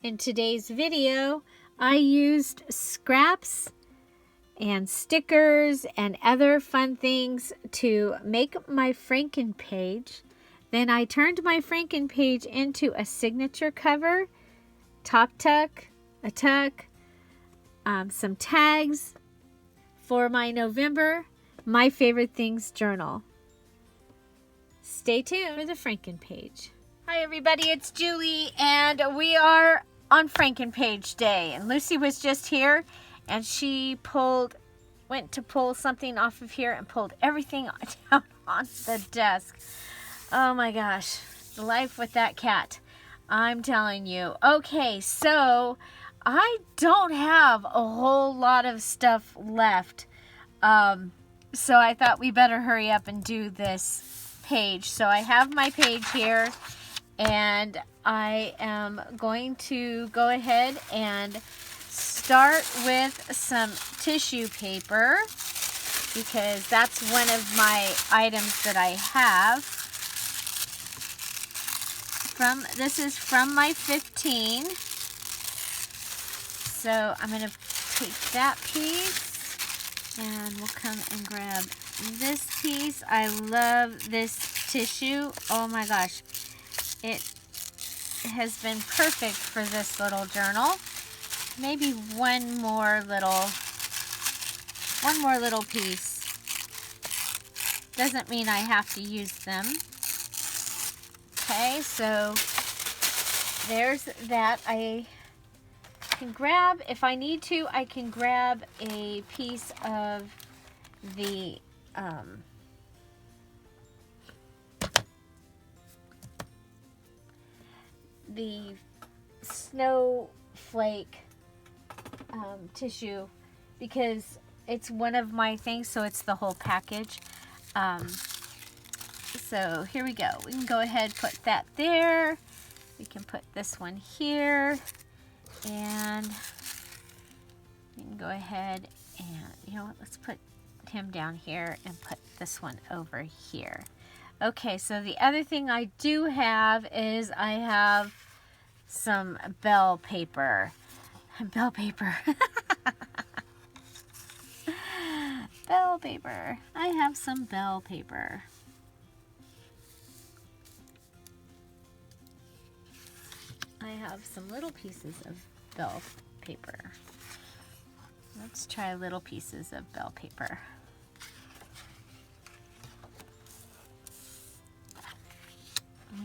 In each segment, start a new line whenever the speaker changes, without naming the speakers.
In today's video, I used scraps and stickers and other fun things to make my frankenpage. Then I turned my frankenpage into a signature cover, top tuck, a tuck, some tags for my November My Favorite Things journal. Stay tuned for the frankenpage. Hi everybody, it's Julie and we are on frankenpage day, and Lucy was just here and she went to pull something off of here and pulled everything down on the desk. Oh my gosh, the life with that cat, I'm telling you. Okay, so I don't have a whole lot of stuff left, so I thought we better hurry up and do this page. So I have my page here, and I am going to go ahead and start with some tissue paper because that's one of my items that I have. This is from my 15. So I'm going to take that piece and we'll come and grab this piece. I love this tissue. Oh my gosh. It has been perfect for this little journal. Maybe one more little piece. Doesn't mean I have to use them. Okay, so there's that. I can grab, if I need to, I can grab a piece of the snowflake tissue because it's one of my things, so it's the whole package. So here we go. We can go ahead and put that there. We can put this one here, and we can go ahead and, you know what, let's put him down here and put this one over here. Okay, so the other thing I do have is I have some bell paper. Bell paper. Bell paper. I have some bell paper. I have some little pieces of bell paper. Let's try little pieces of bell paper.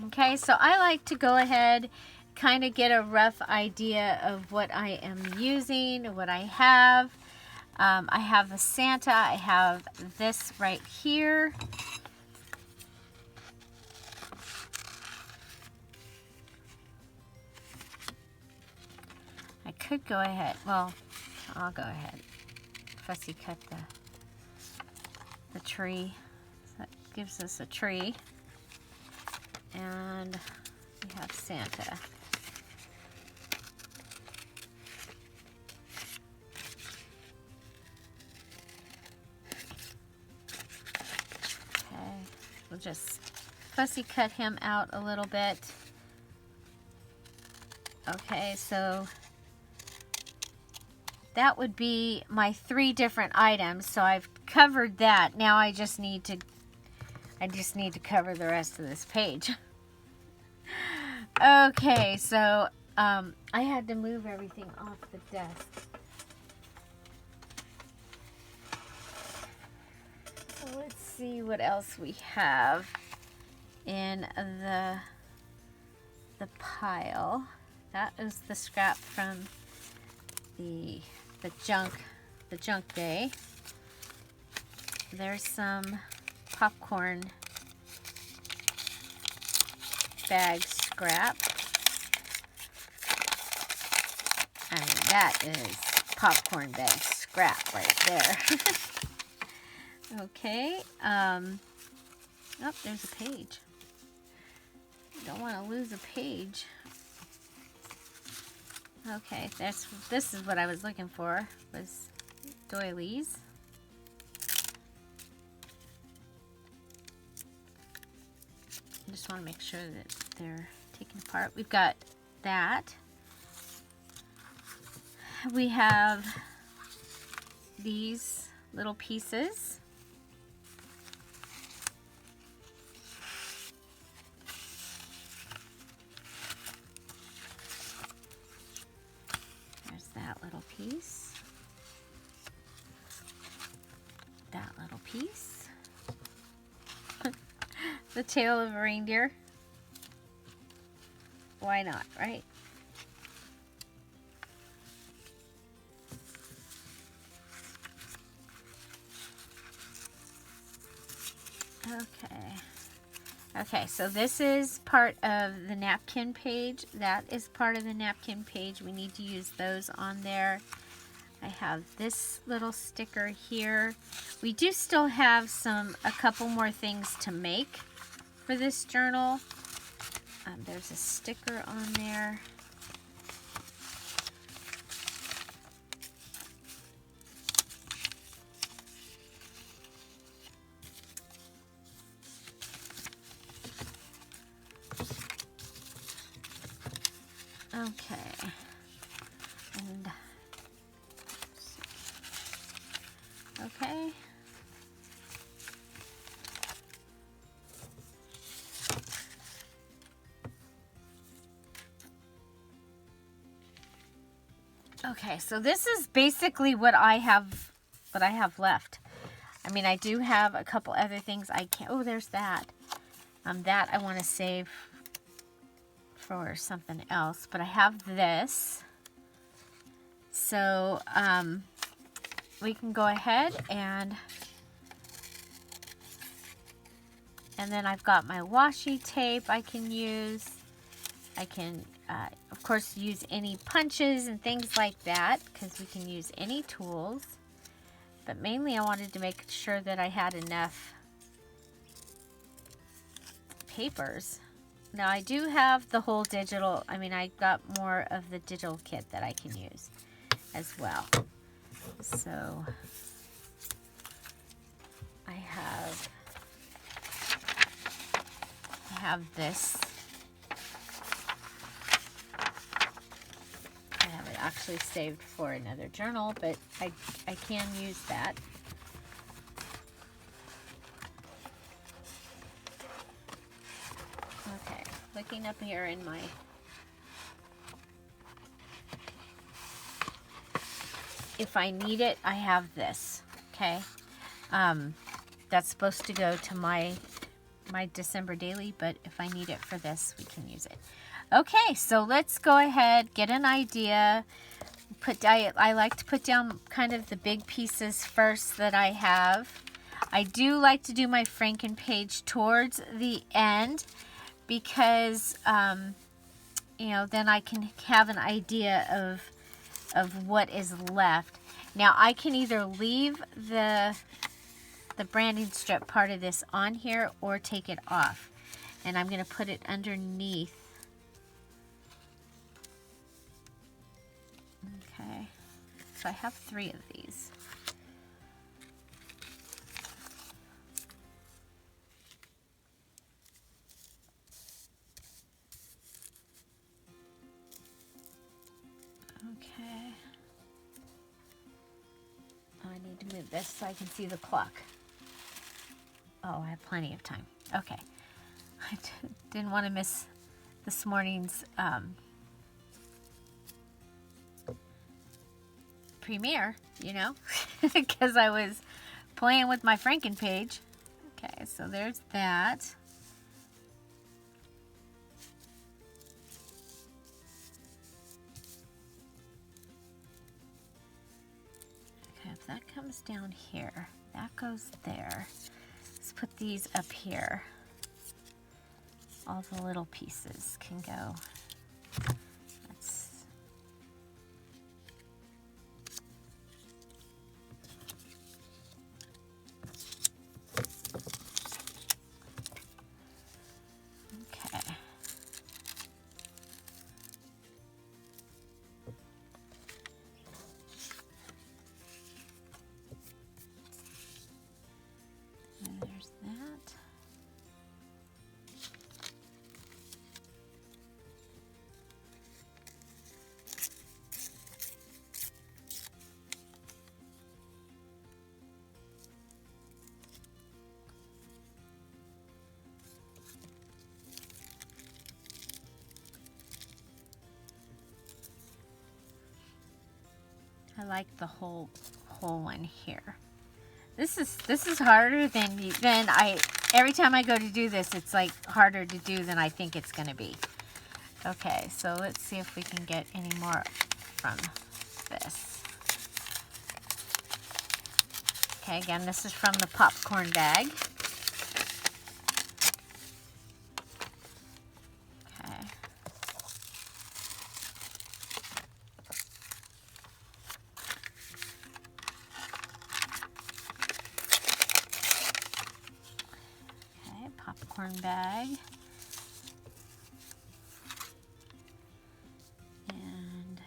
Okay, so I like to go ahead, kind of get a rough idea of what I am using, what I have. I have a Santa. I have this right here. I could go ahead, well, I'll go ahead. Fussy cut the tree. So that gives us a tree. And we have Santa. Okay, we'll just fussy cut him out a little bit. Okay, so that would be my 3 different items. So I've covered that. Now I just need to cover the rest of this page. Okay, so I had to move everything off the desk. So let's see what else we have in the pile. That is the scrap from the junk day. There's some popcorn bag scrap. I mean, that is popcorn bag scrap right there. Okay. Oh, there's a page. Don't want to lose a page. Okay, this is what I was looking for, was doilies. I just want to make sure that they're taken apart. We've got that. we have these little pieces. There's that little piece. That little piece. The tail of a reindeer. Why not, right? Okay, so this is part of the napkin page. That is part of the napkin page. We need to use those on there. I have this little sticker here. We do still have a couple more things to make for this journal. There's a sticker on there. Okay, and okay. Okay, so this is basically what I have left. I mean, I do have a couple other things I can't. Oh, there's that. That I want to save for something else, but I have this. So we can go ahead and then I've got my washi tape I can use. I can of course use any punches and things like that, because we can use any tools, but mainly I wanted to make sure that I had enough papers. Now I do have the whole digital, I mean, I got more of the digital kit that I can use as well. So I have this. I have it actually saved for another journal, but I can use that. Okay, looking up here in my if I need it, I have this. Okay, that's supposed to go to my December daily, but if I need it for this, we can use it. Okay, so let's go ahead, get an idea. I like to put down kind of the big pieces first that I have. I do like to do my frankenpage towards the end, because you know, then I can have an idea of what is left. Now I can either leave the branding strip part of this on here or take it off, and I'm going to put it underneath. Okay, so I have 3 of these. Okay. Oh, I need to move this so I can see the clock. Oh, I have plenty of time. Okay. I didn't want to miss this morning's premiere, you know, because I was playing with my frankenpage. Okay, so there's that. Okay, if that comes down here, that goes there. Let's put these up here. All the little pieces can go. Okay. And there's that. I like the whole one here. This is harder than every time I go to do this, it's like harder to do than I think it's going to be. Okay, so let's see if we can get any more from this. Okay, again, this is from the popcorn bag. Okay. Okay, popcorn bag. And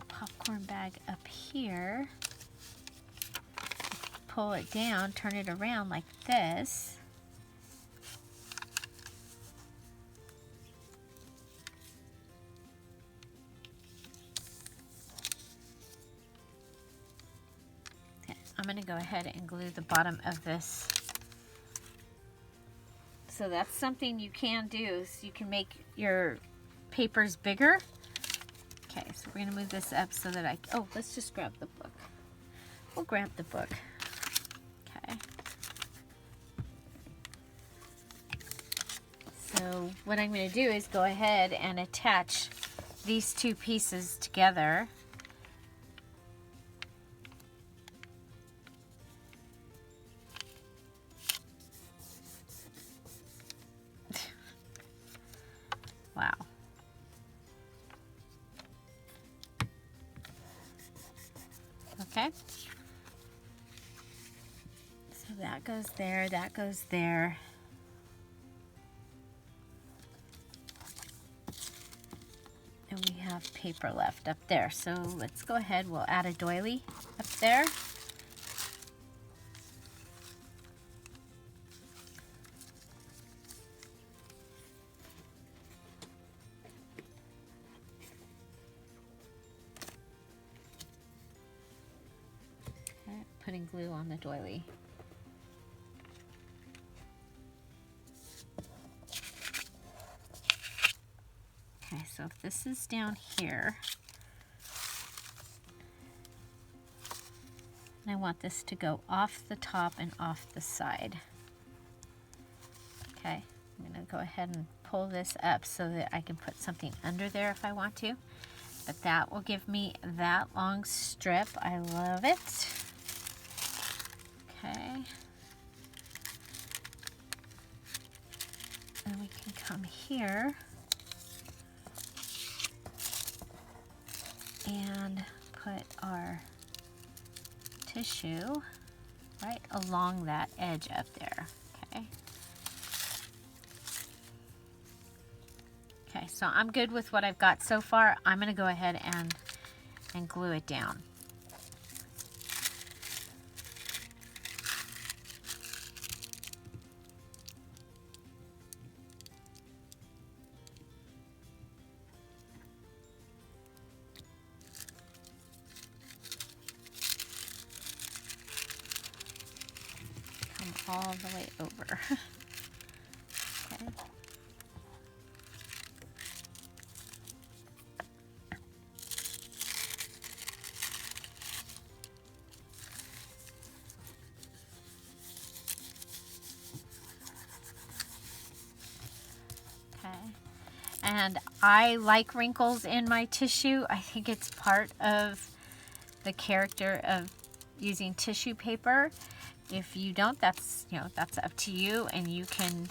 popcorn bag up here, pull it down, turn it around like this. Okay, I'm going to go ahead and glue the bottom of this. So that's something you can do, so you can make your papers bigger. Okay, so we're going to move this up so that oh, let's just grab the book. We'll grab the book. Okay. So what I'm going to do is go ahead and attach these two pieces together. Wow. Okay. So that goes there, that goes there. And we have paper left up there. So let's go ahead, we'll add a doily up there. Putting glue on the doily. Okay, so if this is down here, and I want this to go off the top and off the side. Okay, I'm going to go ahead and pull this up so that I can put something under there if I want to. But that will give me that long strip. I love it. Okay. And we can come here and put our tissue right along that edge up there. Okay. Okay, so I'm good with what I've got so far. I'm going to go ahead and glue it down. All the way over. Okay. Okay. And I like wrinkles in my tissue. I think it's part of the character of using tissue paper. If you don't, that's up to you, and you can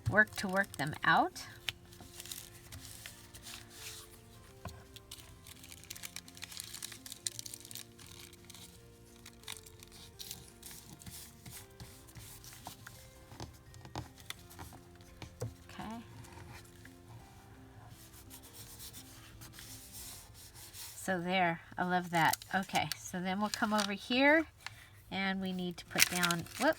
work them out. Okay. So there, I love that. Okay, so then we'll come over here. And we need to put down, whoop.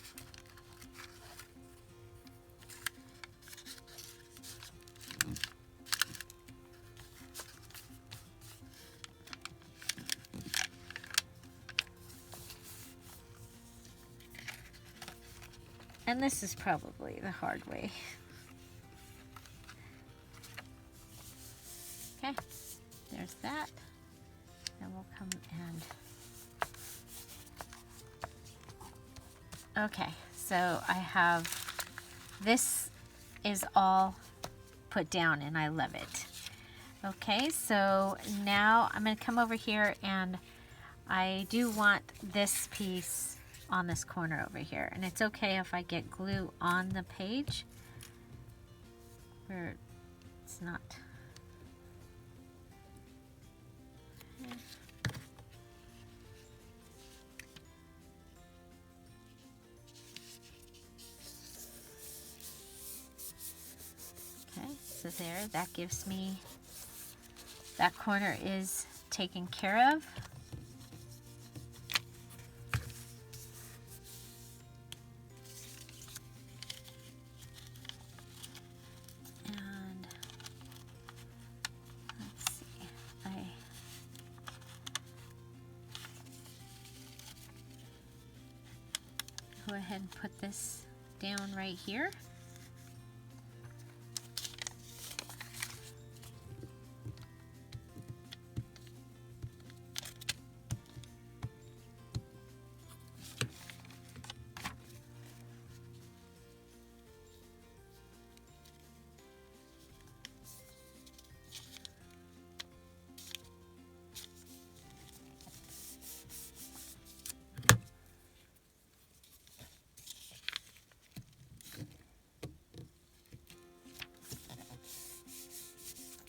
And this is probably the hard way. Okay, there's that. And we'll come and... Okay, so I have... This is all put down and I love it. Okay, so now I'm going to come over here and I do want this piece on this corner over here. And it's okay if I get glue on the page where it's not... Okay, so there, that gives me, that corner is taken care of. And let's see, I go ahead and put this down right here.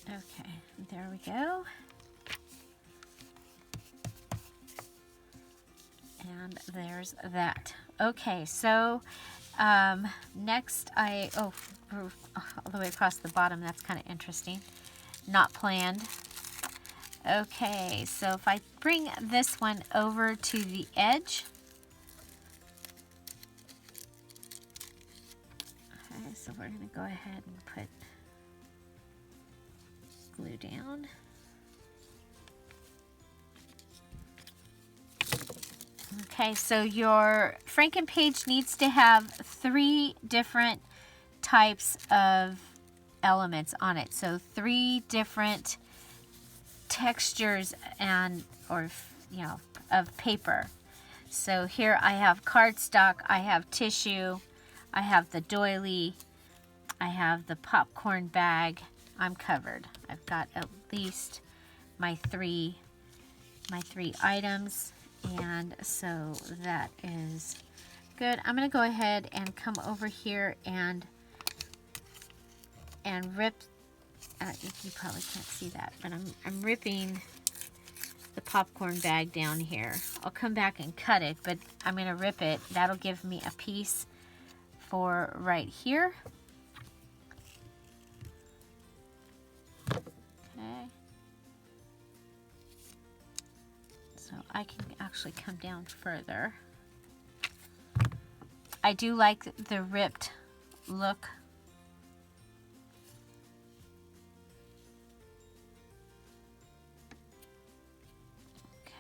Okay, there we go. And there's that. Okay, so next all the way across the bottom, that's kind of interesting. Not planned. Okay, so if I bring this one over to the edge. Okay, so we're going to go ahead and put glue down. Okay, so your frankenpage needs to have 3 different types of elements on it. So 3 different textures and of paper. So here I have cardstock, I have tissue, I have the doily, I have the popcorn bag. I'm covered. I've got at least my three items, and so that is good. I'm going to go ahead and come over here and rip. You probably can't see that, but I'm ripping the popcorn bag down here. I'll come back and cut it, but I'm going to rip it. That'll give me a piece for right here. Okay. So I can actually come down further. I do like the ripped look.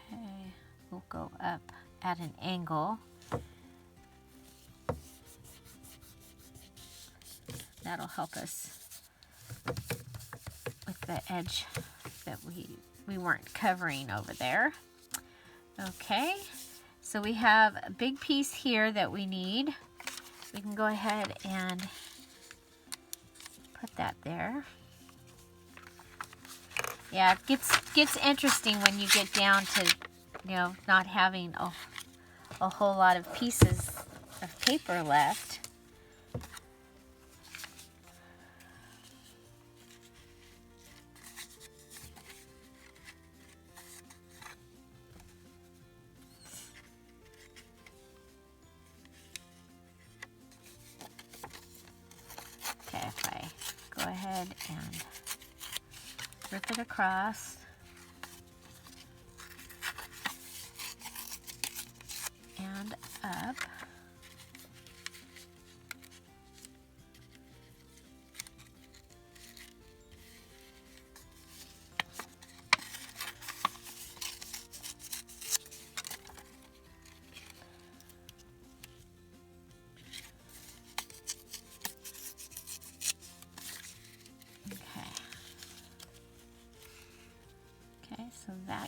Okay, we'll go up at an angle. That'll help us with the edge that we weren't covering over there. Okay, so we have a big piece here that we need. We can go ahead and put that there. Yeah, it gets interesting when you get down to, not having a whole lot of pieces of paper left. Okay, if I go ahead and rip it across and up.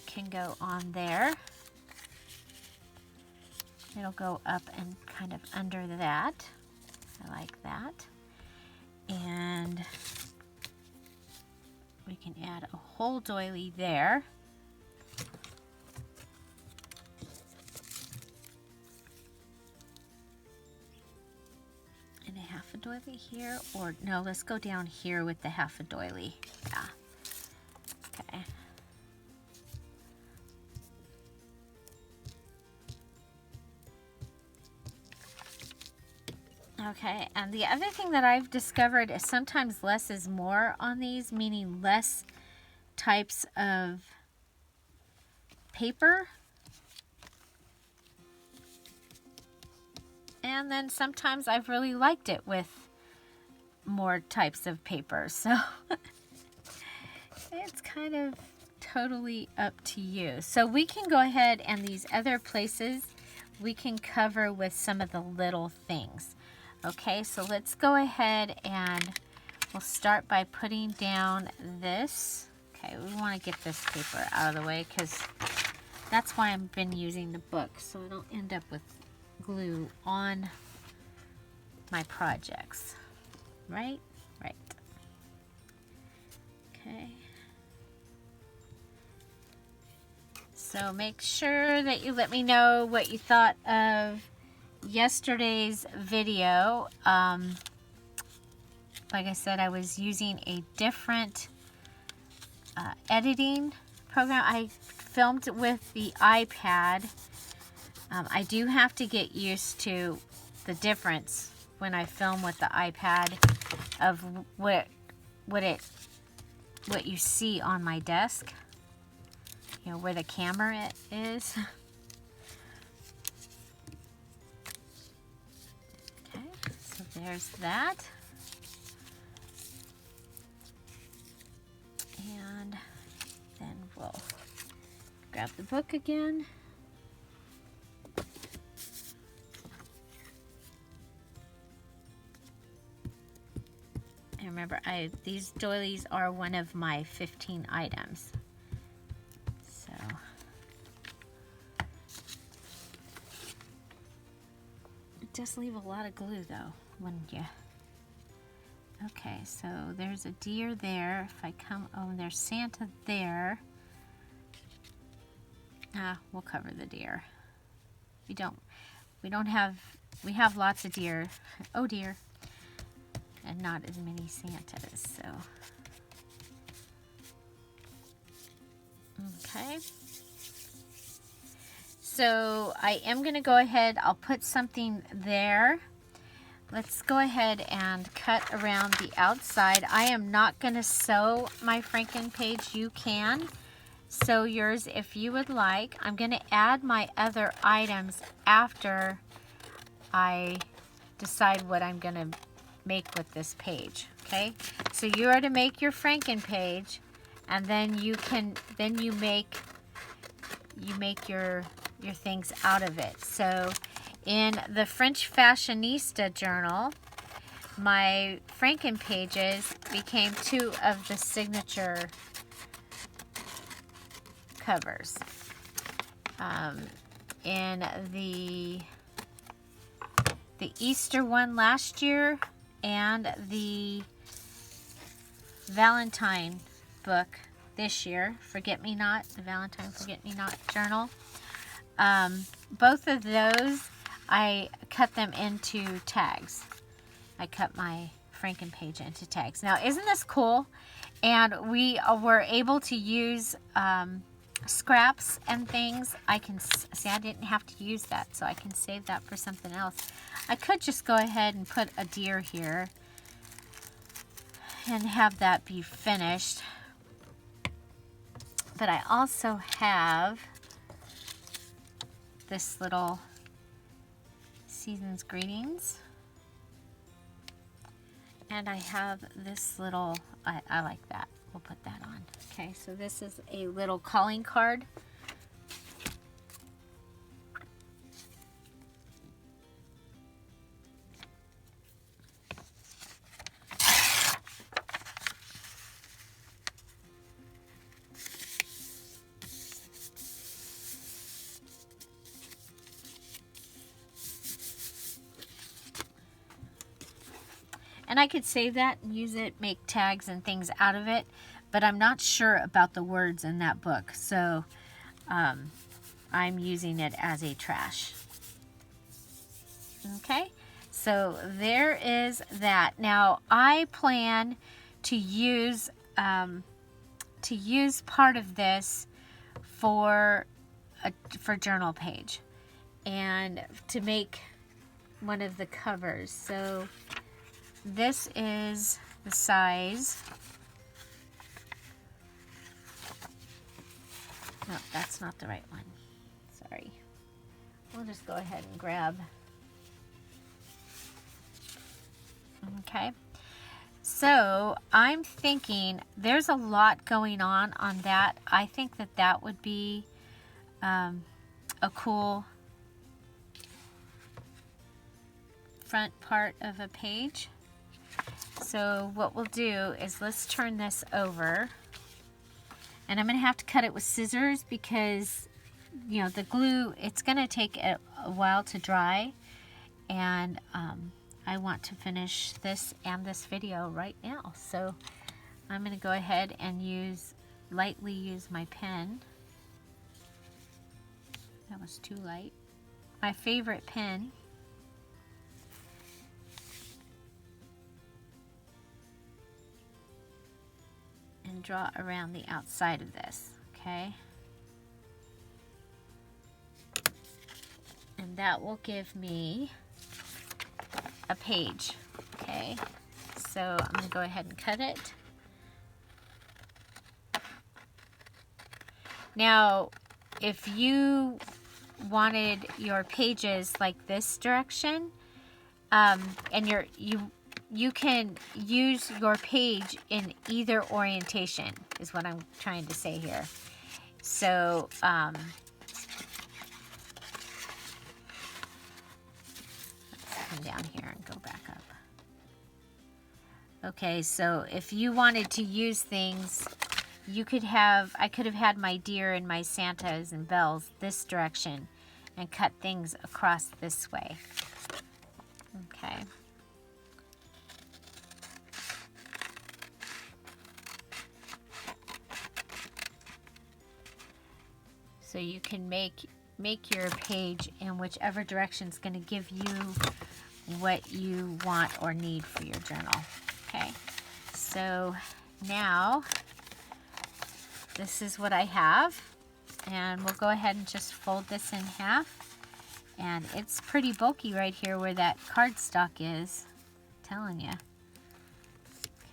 can go on there. It'll go up and kind of under that. I like that. And we can add a whole doily there. And a half a doily here, or no, let's go down here with the half a doily. Yeah. Okay. Okay, and the other thing that I've discovered is sometimes less is more on these, meaning less types of paper. And then sometimes I've really liked it with more types of paper. So it's kind of totally up to you. So we can go ahead and these other places we can cover with some of the little things. Okay, so let's go ahead and we'll start by putting down this. Okay, we want to get this paper out of the way because that's why I've been using the book, so I don't end up with glue on my projects. Right? Right. Okay. So make sure that you let me know what you thought of yesterday's video. Like I said, I was using a different editing program. I filmed with the iPad. I do have to get used to the difference when I film with the iPad of what you see on my desk. You know, where the camera is. Okay, so there's that. And then we'll grab the book again. And remember, these doilies are one of my 15 items. So it does leave a lot of glue though, wouldn't you? Okay, so there's a deer there. If I come, oh, there's Santa there. We'll cover the deer. We have lots of deer. Oh dear. And not as many Santas, so. Okay. So I am gonna go ahead, I'll put something there. Let's go ahead and cut around the outside. I am not gonna sew my frankenpage. You can sew yours if you would like. I'm gonna add my other items after I decide what I'm gonna make with this page. Okay, so you are to make your frankenpage, and then you make your things out of it. So in the French Fashionista journal, my frankenpages became 2 of the signature covers. In the Easter one last year and the Valentine book this year, Forget-Me-Not, the Valentine Forget-Me-Not journal. Both of those, I cut them into tags. I cut my frankenpage into tags. Now, isn't this cool? And we were able to use scraps and things. I can see I didn't have to use that, so I can save that for something else. I could just go ahead and put a deer here and have that be finished. But I also have this little Season's Greetings. And I have this little, I like that. We'll put that on. Okay, so this is a little calling card. And I could save that and use it, make tags and things out of it, but I'm not sure about the words in that book, so I'm using it as a trash. Okay, so there is that. Now I plan to use part of this for journal page and to make one of the covers. So this is the size. No, that's not the right one. Sorry. We'll just go ahead and grab. Okay. So I'm thinking there's a lot going on that. I think that that would be a cool front part of a page. So what we'll do is let's turn this over, and I'm going to have to cut it with scissors because, you know, the glue, it's going to take a while to dry, and I want to finish this and this video right now. So I'm going to go ahead and lightly use my pen. That was too light. My favorite pen. And draw around the outside of this, okay? And that will give me a page, okay? So I'm going to go ahead and cut it. Now, if you wanted your pages like this direction, and you can use your page in either orientation, is what I'm trying to say here. So, let's come down here and go back up. Okay, so if you wanted to use things, you could have, I could have had my deer and my Santas and bells this direction and cut things across this way. Okay. So you can make your page in whichever direction is going to give you what you want or need for your journal. Okay, so now this is what I have, and we'll go ahead and just fold this in half. And it's pretty bulky right here where that cardstock is, I'm telling you.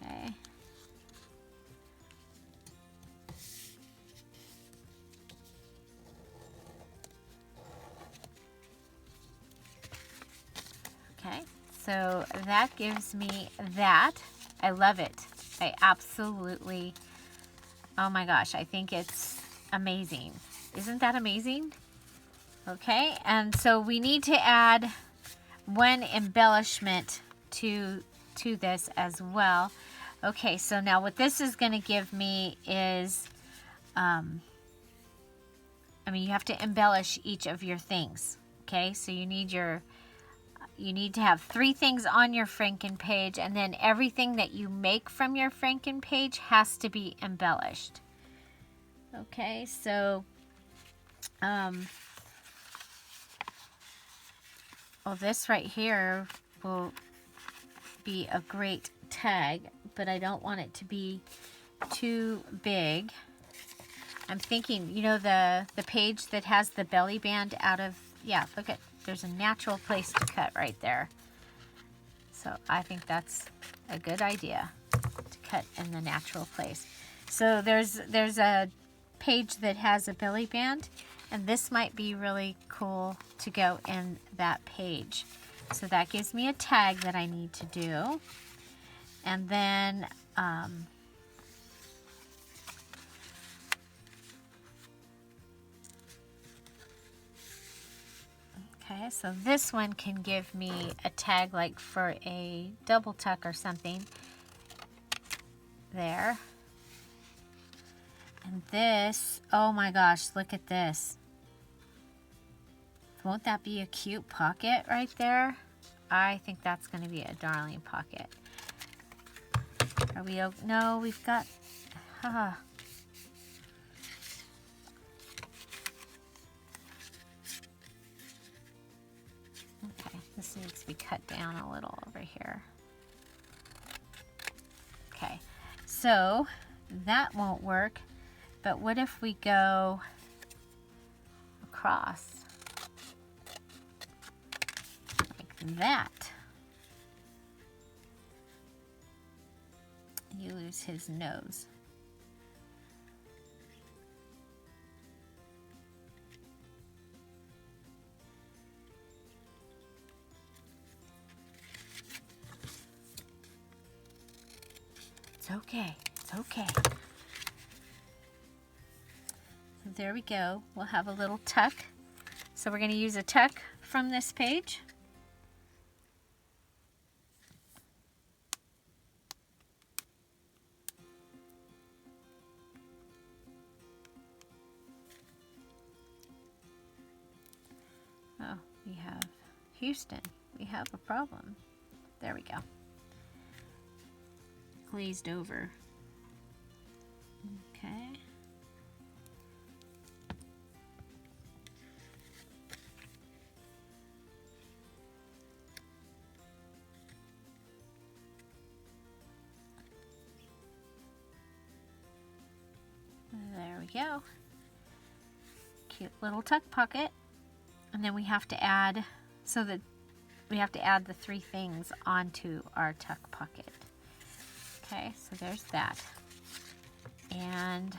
Okay. Okay, so that gives me that. I love it. I absolutely, oh my gosh, I think it's amazing. Isn't that amazing? Okay, and so we need to add one embellishment to this as well. Okay, so now what this is going to give me is, I mean, you have to embellish each of your things. Okay, so you need to have 3 things on your Franken page, and then everything that you make from your Franken page has to be embellished. Okay, so well, this right here will be a great tag, but I don't want it to be too big. I'm thinking, you know, the page that has the belly band out of, yeah, look at, there's a natural place to cut right there. So I think that's a good idea, to cut in the natural place. So there's a page that has a belly band, and this might be really cool to go in that page. So that gives me a tag that I need to do. And then okay, so this one can give me a tag like for a double tuck or something there. And this, oh my gosh, look at this. Won't that be a cute pocket right there? I think that's going to be a darling pocket. Are we, no, we've got, haha. Okay, this needs to be cut down a little over here. Okay, so that won't work, but what if we go across like that? You lose his nose. It's okay. It's okay. So there we go. We'll have a little tuck. So we're going to use a tuck from this page. Oh, we have Houston. We have a problem. There we go. Glazed over. Okay. There we go. Cute little tuck pocket. And then we have to add, so that we have to add the 3 things onto our tuck pocket. Okay, so there's that. And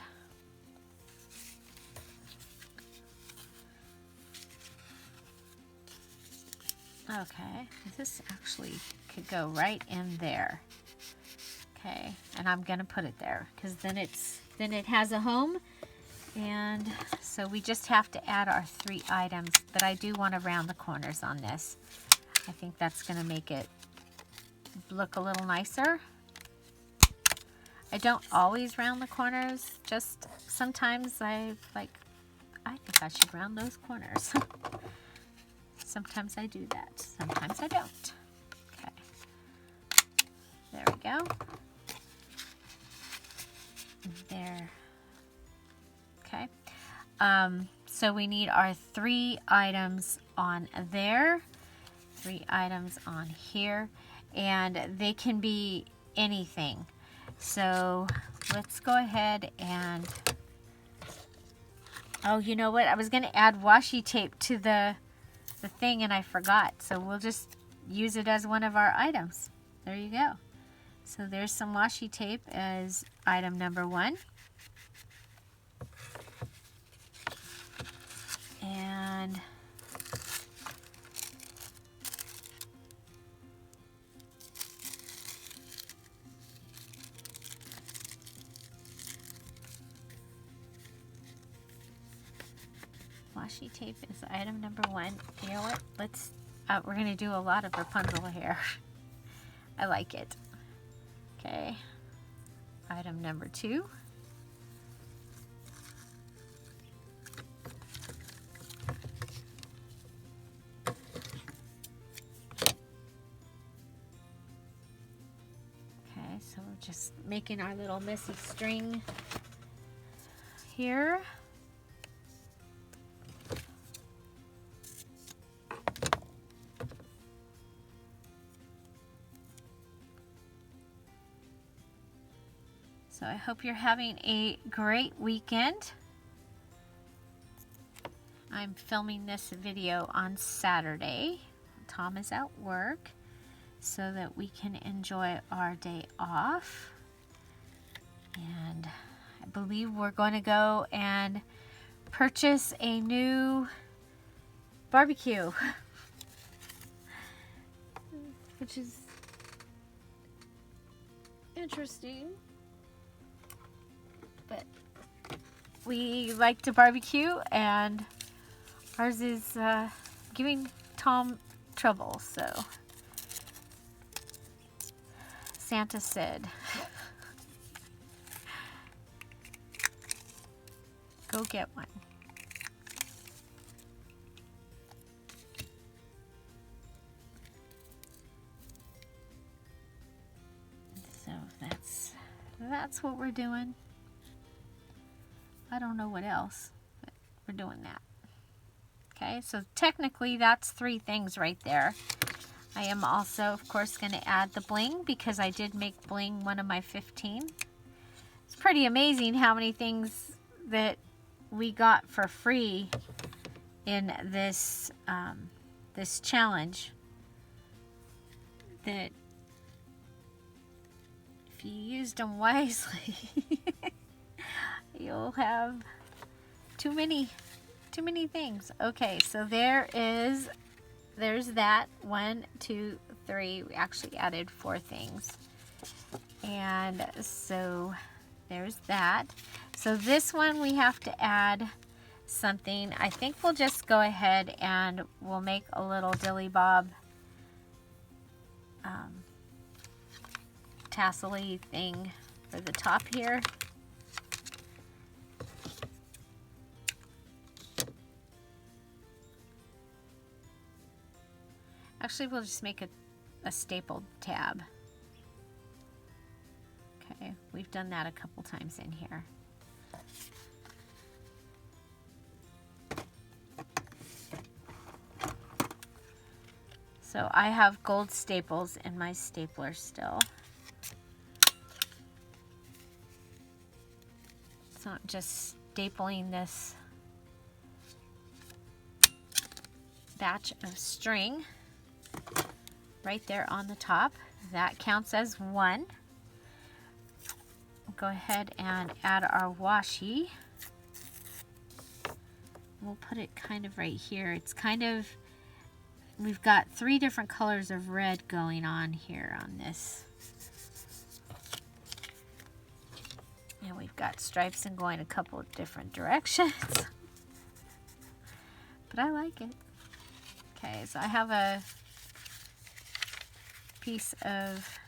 okay, this actually could go right in there. Okay, and I'm gonna put it there because then it has a home. And so we just have to add our 3 items, but I do want to round the corners on this. I think that's going to make it look a little nicer. I don't always round the corners, just sometimes I think I should round those corners. Sometimes I do that, sometimes I don't. Okay, there we go. There. Okay, so we need our 3 items on there, 3 items on here, and they can be anything. So let's go ahead and, oh, you know what? I was going to add washi tape to the thing and I forgot. So we'll just use it as one of our items. There you go. So there's some washi tape as item number 1. And washi tape is item number 1. You know what? Let's, we're going to do a lot of Rapunzel hair. I like it. Okay. Item number 2. So we're just making our little messy string here. So I hope you're having a great weekend. I'm filming this video on Saturday. Tom is at work, so that we can enjoy our day off. And I believe we're going to go and purchase a new barbecue, which is interesting, but we like to barbecue and ours is giving Tom trouble, so Santa said, go get one. So that's what we're doing. I don't know what else, but we're doing that. Okay, so technically that's 3 things right there. I am also, of course, going to add the bling because I did make bling one of my 15. It's pretty amazing how many things that we got for free in this this challenge, that if you used them wisely, you'll have too many things. Okay, so there's that. 1, 2, 3. We actually added 4 things. And so there's that. So this one we have to add something. I think we'll just go ahead and we'll make a little dilly bob tassel-y thing for the top here. Actually, we'll just make a stapled tab. Okay, we've done that a couple times in here. So I have gold staples in my stapler still. So I'm just stapling this batch of string right there on the top. That counts as 1. We'll go ahead and add our washi. We'll put it kind of right here. It's kind of, we've got 3 different colors of red going on here on this. And we've got stripes and going a couple of different directions. But I like it. Okay, so I have a piece of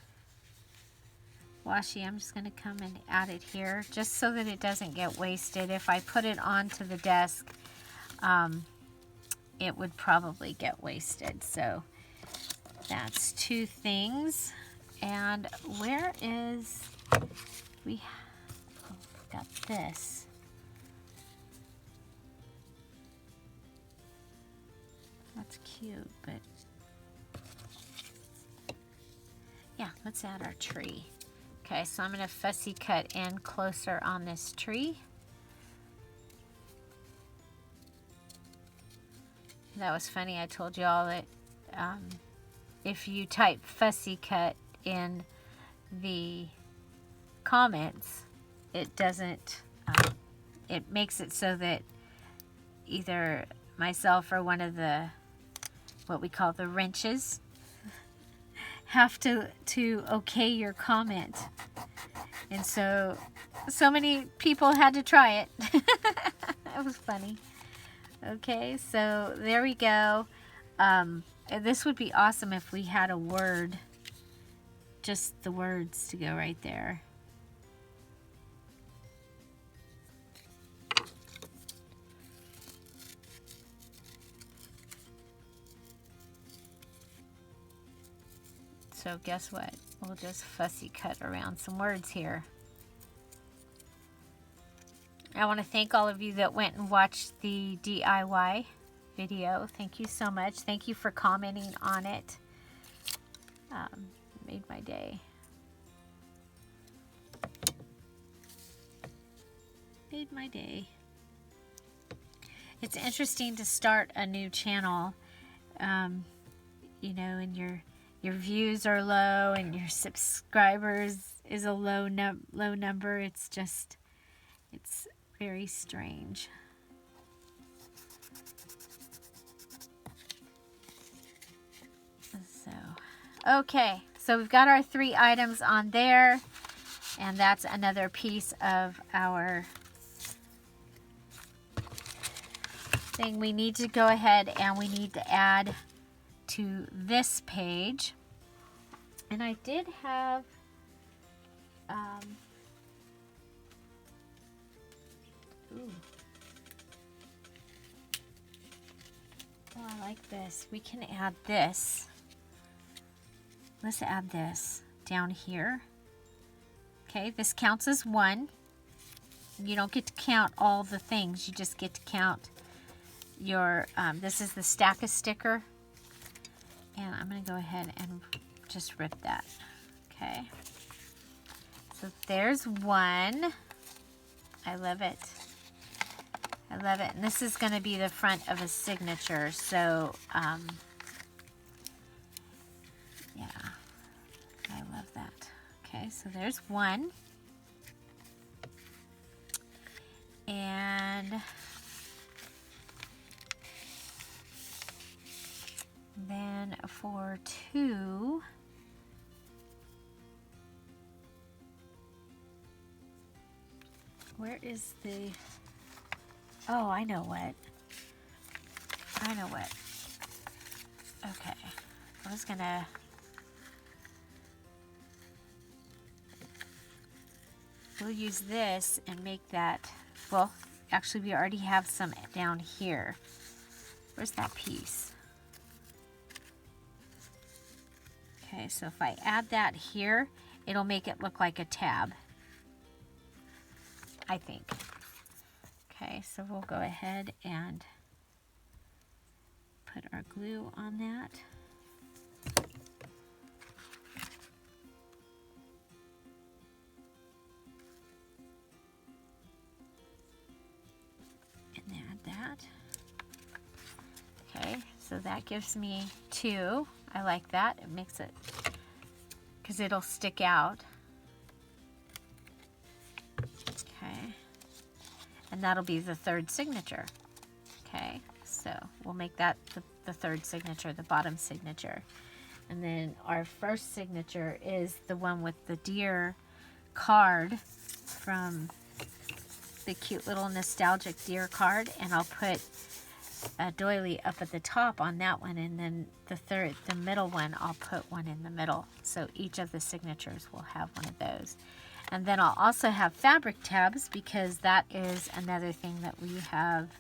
washi. I'm just going to come and add it here just so that it doesn't get wasted. If I put it onto the desk, it would probably get wasted. So that's 2 things. And where is, we got this. That's cute, but yeah, let's add our tree. Okay, so I'm going to fussy cut in closer on this tree. That was funny. I told you all that if you type fussy cut in the comments, it doesn't, it makes it so that either myself or one of the, what we call the wrenches, have to okay your comment. And so many people had to try it. That was funny. Okay, so there we go. This would be awesome if we had a word, just the words to go right there. So guess what? We'll just fussy cut around some words here. I want to thank all of you that went and watched the DIY video. Thank you so much. Thank you for commenting on it. Made my day. Made my day. It's interesting to start a new channel, you know, and your views are low and your subscribers is a low number. It's just, it's very strange. So, okay, so we've got our 3 items on there, and that's another piece of our thing. We need to go ahead and we need to add to this page. And I did have ooh. Oh, I like this. We can add this. Let's add this down here. Okay, this counts as one. You don't get to count all the things. You just get to count your, this is the stack of sticker. And I'm going to go ahead and just rip that. Okay. So there's one. I love it. I love it. And this is going to be the front of a signature. So, yeah. I love that. Okay, so there's one. And then for two, where is the, oh, I know what. I know what. Okay, I was gonna, we'll use this and make that, well, actually we already have some down here. Where's that piece? Okay, so if I add that here, it'll make it look like a tab, I think. Okay, so we'll go ahead and put our glue on that. And add that. Okay, so that gives me two. I like that. It makes it, because it'll stick out. Okay. And that'll be the third signature. Okay, so we'll make that the third signature, the bottom signature. And then our first signature is the one with the deer card from the cute little nostalgic deer card. And I'll put a doily up at the top on that one, and then the middle one, I'll put one in the middle. So each of the signatures will have one of those. And then I'll also have fabric tabs, because that is another thing that we have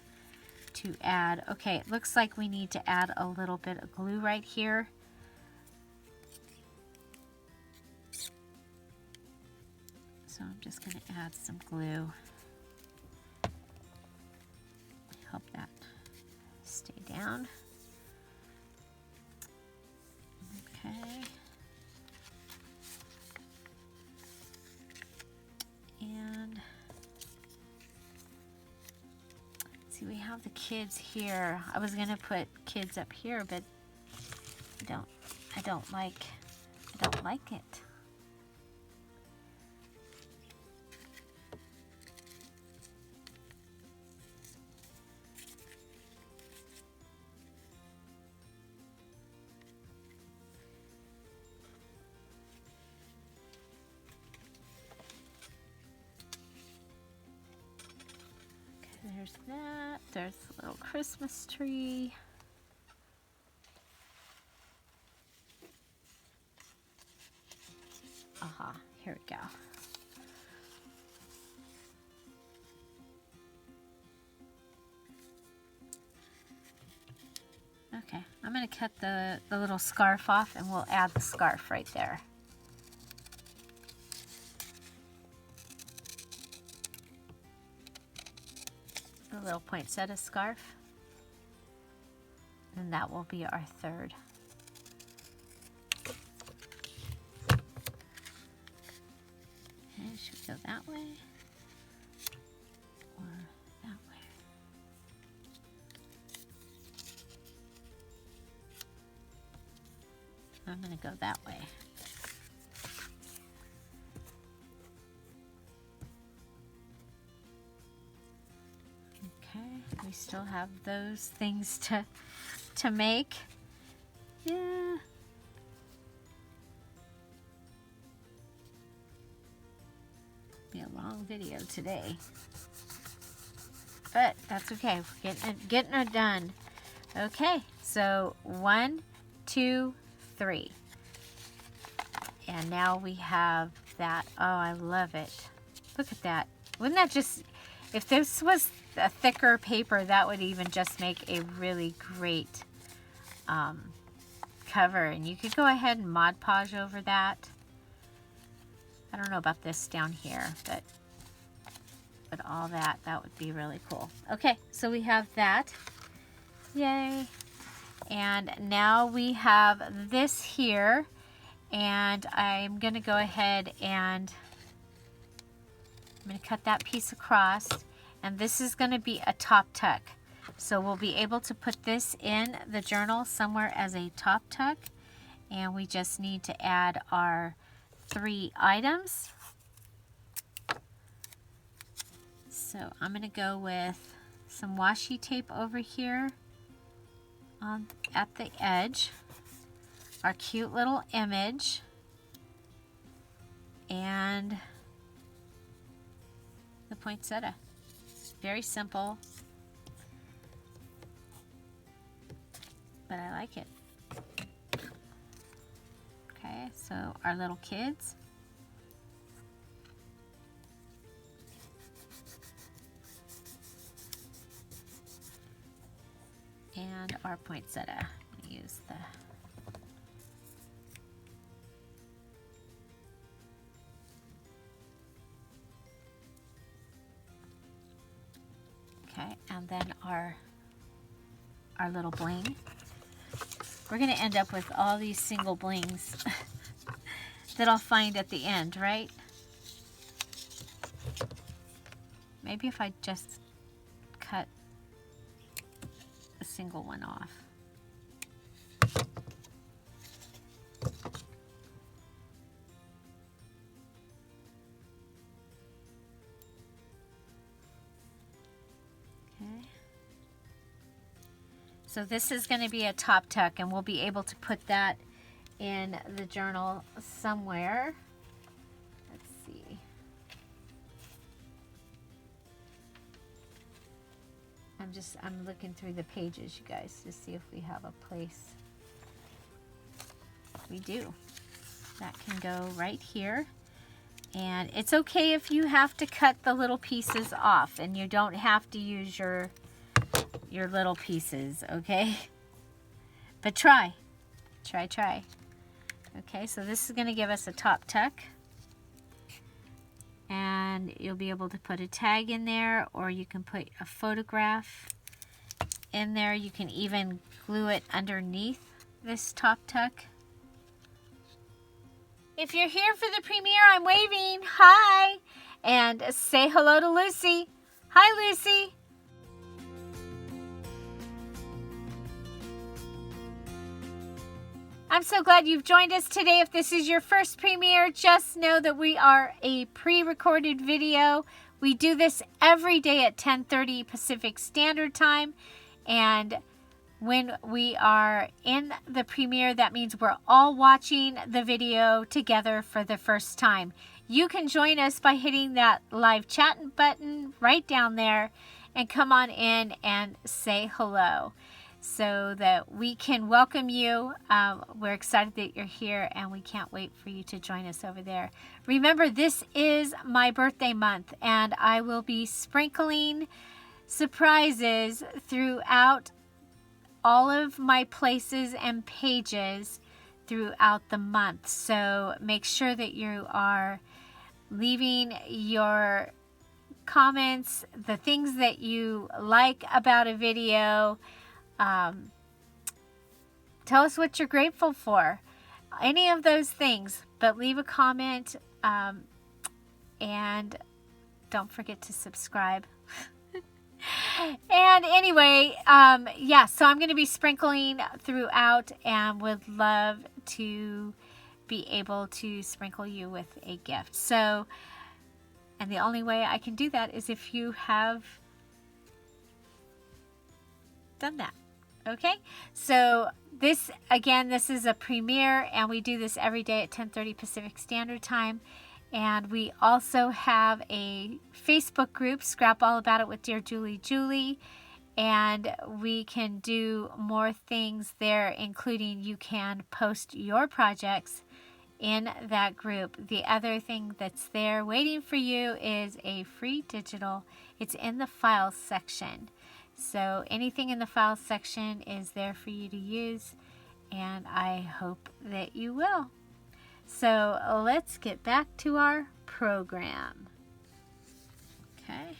to add. Okay, it looks like we need to add a little bit of glue right here. So I'm just going to add some glue. Help that stay down. Okay. And see, we have the kids here. I was gonna put kids up here, but I don't like it. There's that. There's a little Christmas tree. Aha, here we go. Okay, I'm going to cut the little scarf off, and we'll add the scarf right there. A little poinsettia scarf, and that will be our third. Okay, should we go that way or that way? I'm going to go that way. Okay, we still have those things to make. Yeah. Be a long video today, but that's okay. We're getting it done. Okay, so 1, 2, 3, and now we have that. Oh, I love it. Look at that. Wouldn't that just, if this was a thicker paper, that would even just make a really great cover. And you could go ahead and Mod Podge over that. I don't know about this down here, but all that would be really cool. Okay, so we have that. Yay. And now we have this here, and I'm going to go ahead and I'm going to cut that piece across, and this is going to be a top tuck. So we'll be able to put this in the journal somewhere as a top tuck, and we just need to add our 3 items. So I'm going to go with some washi tape over here at the edge, our cute little image, and the poinsettia. Very simple, but I like it. Okay, so our little kids. And our poinsettia. Use the okay, and then our little bling. We're going to end up with all these single blings that I'll find at the end, right? Maybe if I just cut a single one off. Okay. So this is going to be a top tuck, and we'll be able to put that in the journal somewhere. Let's see. I'm looking through the pages, you guys, to see if we have a place. We do. That can go right here. And it's okay if you have to cut the little pieces off, and you don't have to use your little pieces, okay? But try. Try. Okay, so this is going to give us a top tuck. And you'll be able to put a tag in there, or you can put a photograph in there. You can even glue it underneath this top tuck. If you're here for the premiere, I'm waving. Hi. And say hello to Lucy. Hi, Lucy. I'm so glad you've joined us today. If this is your first premiere, just know that we are a pre-recorded video. We do this every day at 10:30 Pacific Standard Time. And when we are in the premiere, that means we're all watching the video together for the first time. You can join us by hitting that live chat button right down there and come on in and say hello, so that we can welcome you. We're excited that you're here, and we can't wait for you to join us over there. Remember, this is my birthday month, and I will be sprinkling surprises throughout all of my places and pages throughout the month. So make sure that you are leaving your comments, the things that you like about a video. Tell us what you're grateful for, any of those things, but leave a comment, and don't forget to subscribe. And anyway, yeah, so I'm going to be sprinkling throughout, and would love to be able to sprinkle you with a gift. So, and the only way I can do that is if you have done that. Okay, so this, again, this is a premiere, and we do this every day at 10:30 Pacific Standard Time. And we also have a Facebook group, Scrap All About It with Dear Julie. And we can do more things there, including you can post your projects in that group. The other thing that's there waiting for you is a free digital. It's in the files section. So anything in the files section is there for you to use, and I hope that you will. So let's get back to our program. Okay.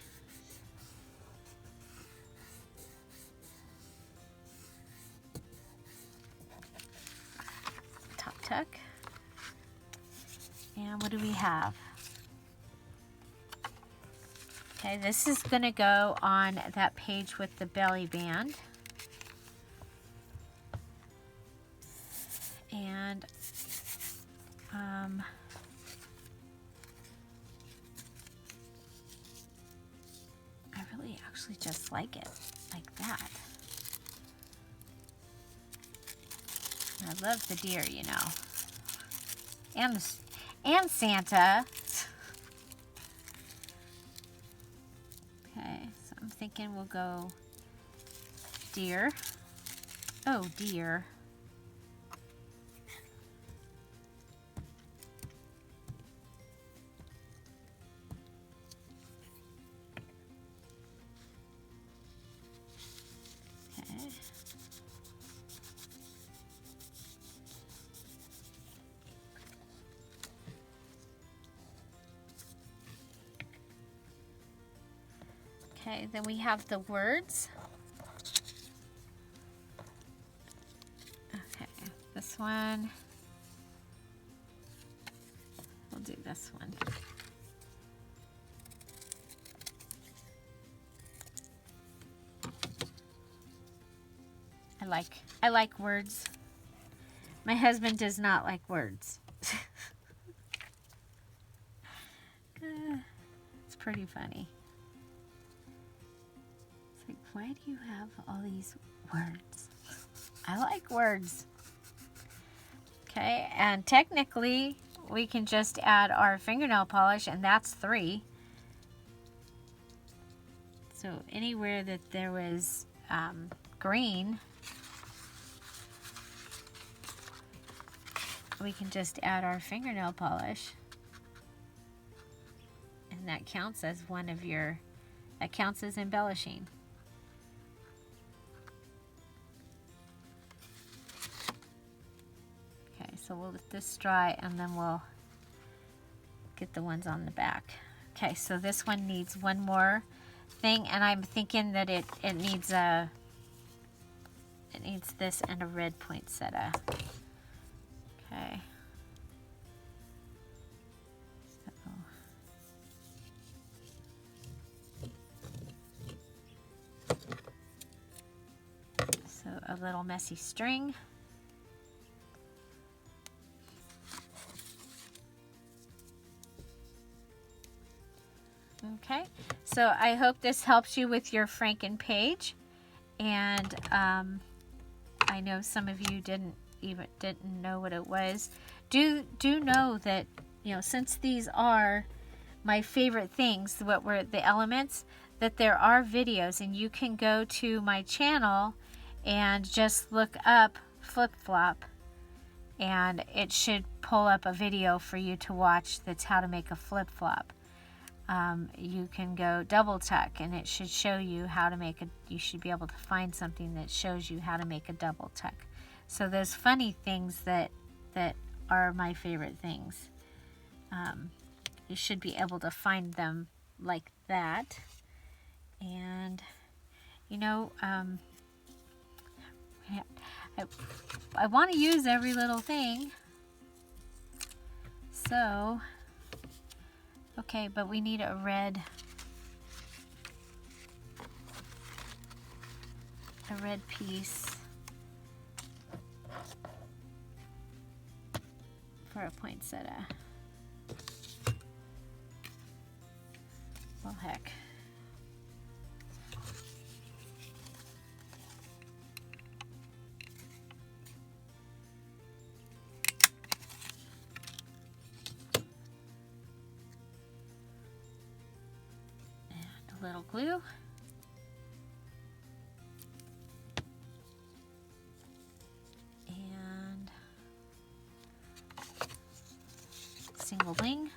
Top tuck. And what do we have? Okay, this is going to go on that page with the belly band. And I really actually just like it like that. I love the deer, you know, and Santa. Okay, so I'm thinking we'll go deer. Oh, deer. Okay, then we have the words. Okay, this one. We'll do this one. I like words. My husband does not like words. It's pretty funny. It's like, why do you have all these words? I like words. Okay, and technically we can just add our fingernail polish, and that's 3. So anywhere that there was green, we can just add our fingernail polish. And that counts as that counts as embellishing. Okay, so we'll let this dry and then we'll get the ones on the back. Okay, so this one needs one more thing, and I'm thinking that it needs this and a red poinsettia. Okay. So a little messy string. Okay, so I hope this helps you with your frankenpage, and I know some of you didn't know what it was. Do know that, you know, since these are my favorite things, what were the elements, that there are videos, and you can go to my channel and just look up flip flop, and it should pull up a video for you to watch that's how to make a flip flop. You can go double tuck, and it should show you how to make you should be able to find something that shows you how to make a double tuck. So those funny things that are my favorite things, you should be able to find them like that. And you know, I want to use every little thing, so okay, but we need a red piece for a poinsettia. Well, heck. And a little glue. And single wing.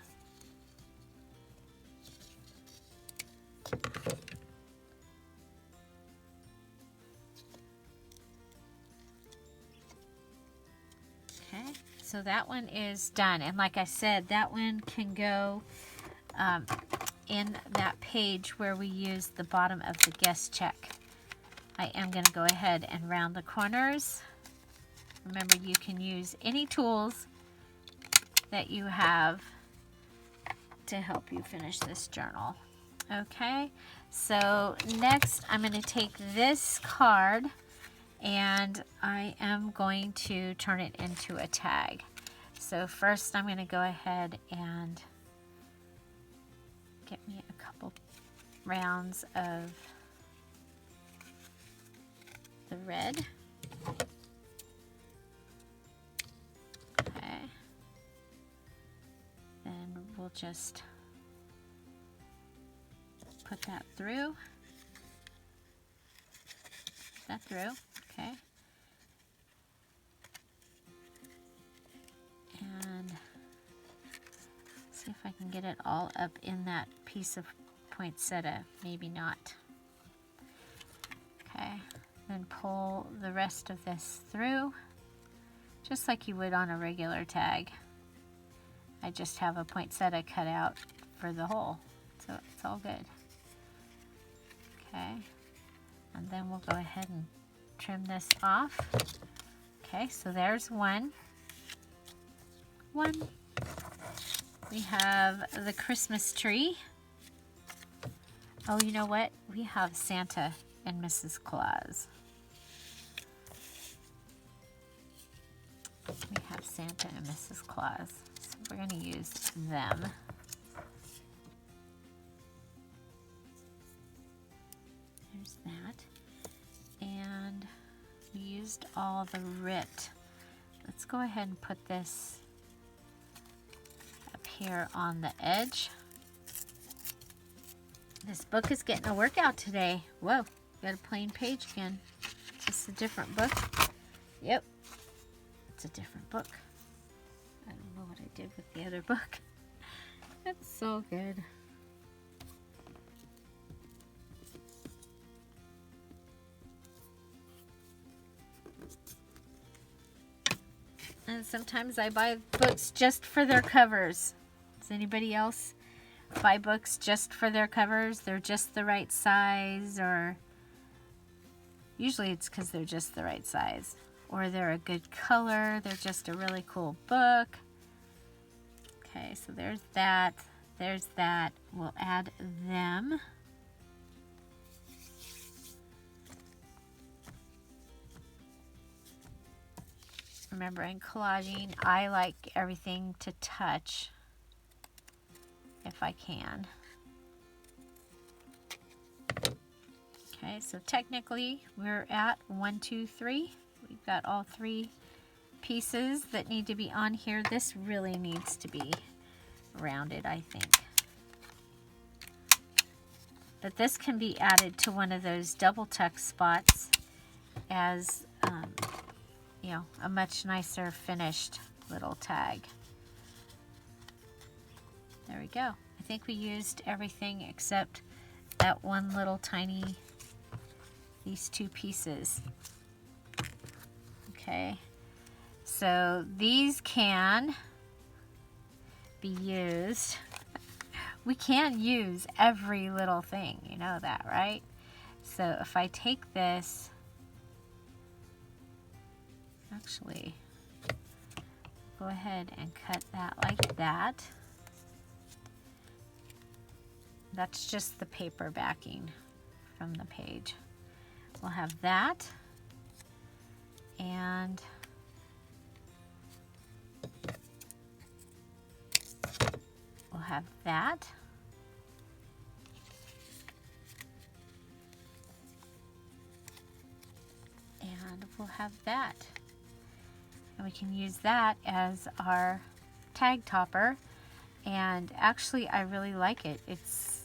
so that one is done. And like I said, that one can go in that page where we use the bottom of the guest check. I am going to go ahead and round the corners. Remember, you can use any tools that you have to help you finish this journal. Okay, so next I'm going to take this card and I am going to turn it into a tag. So first I'm going to go ahead and get me a couple rounds of the red. Okay. Then we'll just put that through. Okay. And see if I can get it all up in that piece of poinsettia. Maybe not. Okay. Then pull the rest of this through, just like you would on a regular tag. I just have a poinsettia cut out for the hole, so it's all good. Okay, and then we'll go ahead and trim this off. Okay, so there's one. We have the Christmas tree. Oh, you know what? We have Santa and Mrs. Claus. We have Santa and Mrs. Claus. So we're going to use them. There's that. And we used all the writ. Let's go ahead and put this up here on the edge. This book is getting a workout today. Whoa, got a plain page again. Is this a different book? Yep, it's a different book. I don't know what I did with the other book. That's so good. And sometimes I buy books just for their covers. Does anybody else buy books just for their covers? They're just the right size, or usually it's because they're just the right size, or they're a good color, they're just a really cool book. Okay, so there's that, there's that. We'll add them. Remember, in collaging, I like everything to touch if I can. Okay, so technically we're at 1, 2, 3. We've got all 3 pieces that need to be on here. This really needs to be rounded, I think. But this can be added to one of those double tuck spots as you know, a much nicer finished little tag. There we go. I think we used everything except that one little tiny, these 2 pieces. Okay, so these can be used. We can use every little thing, you know that, right? So if I take this, actually, go ahead and cut that like that. That's just the paper backing from the page. We'll have that, and we'll have that. And we'll have that. And we can use that as our tag topper. And actually, I really like it. It's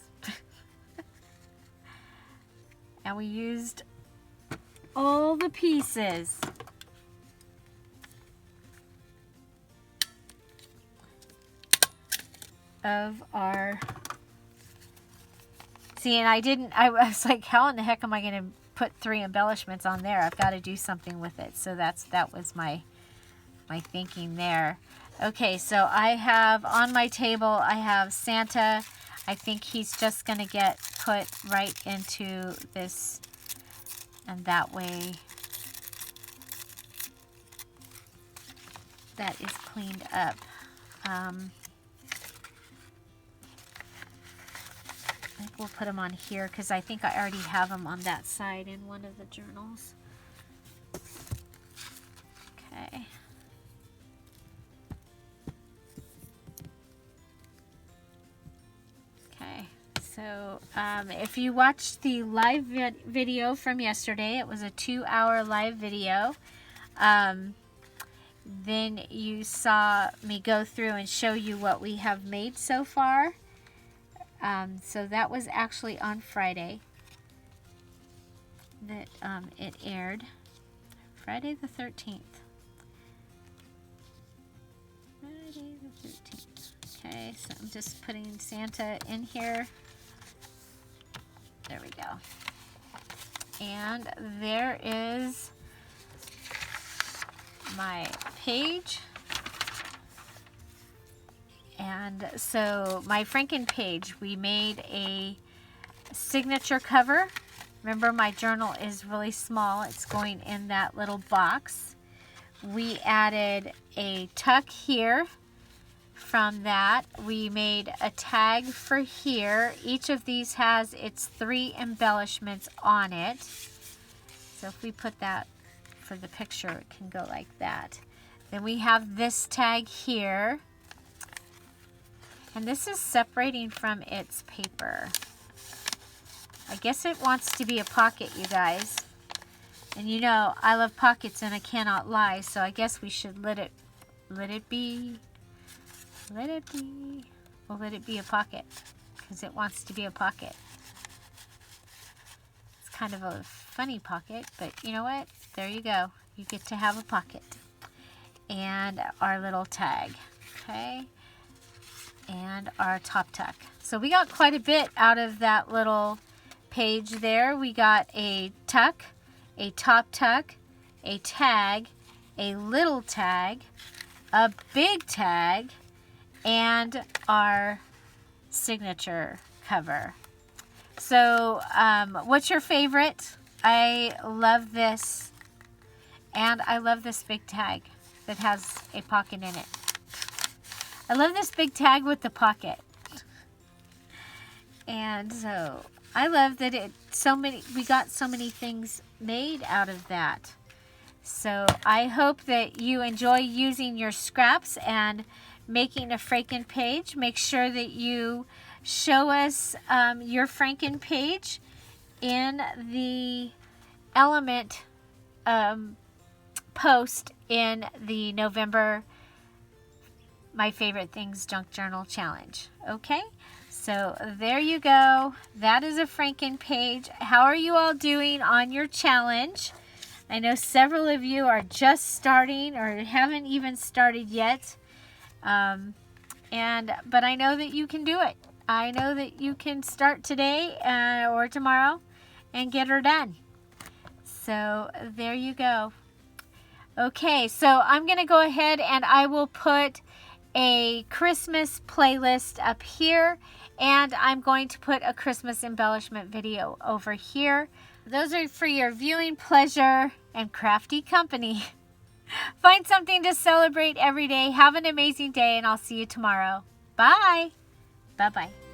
and we used all the pieces. Of our, see, and I was like, how in the heck am I going to put 3 embellishments on there? I've got to do something with it. So that was my my thinking there. Okay, so I have on my table, I have Santa. I think he's just going to get put right into this, and that way that is cleaned up. I think we'll put them on here because I think I already have them on that side in one of the journals. Okay. Okay, so if you watched the live video from yesterday, it was a 2-hour live video. Then you saw me go through and show you what we have made so far. So that was actually on Friday that it aired. Friday the 13th. Friday the 13th. Okay, so I'm just putting Santa in here. There we go. And there is my page. And so my Franken page, we made a signature cover. Remember, my journal is really small. It's going in that little box. We added a tuck here. From that, we made a tag for here. Each of these has its 3 embellishments on it. So if we put that for the picture, it can go like that. Then we have this tag here. And this is separating from its paper. I guess it wants to be a pocket, you guys. And you know, I love pockets and I cannot lie, so I guess we should let it be. Let it be. We'll let it be a pocket because it wants to be a pocket. It's kind of a funny pocket, but you know what? There you go. You get to have a pocket. And our little tag. Okay. And our top tuck. So we got quite a bit out of that little page there. We got a tuck, a top tuck, a tag, a little tag, a big tag, and our signature cover. So what's your favorite? I love this, and I love this big tag that has a pocket in it. I love this big tag with the pocket. And so I love that we got so many things made out of that. So I hope that you enjoy using your scraps and making a Franken page. Make sure that you show us your Franken page in the element post in the November My Favorite Things Junk Journal Challenge. Okay, so there you go. That is a Franken page. How are you all doing on your challenge? I know several of you are just starting or haven't even started yet. But I know that you can do it. I know that you can start today or tomorrow and get her done. So there you go. Okay, so I'm going to go ahead and I will put a Christmas playlist up here, and I'm going to put a Christmas embellishment video over here. Those are for your viewing pleasure and crafty company. Find something to celebrate every day. Have an amazing day, and I'll see you tomorrow. Bye. Bye-bye.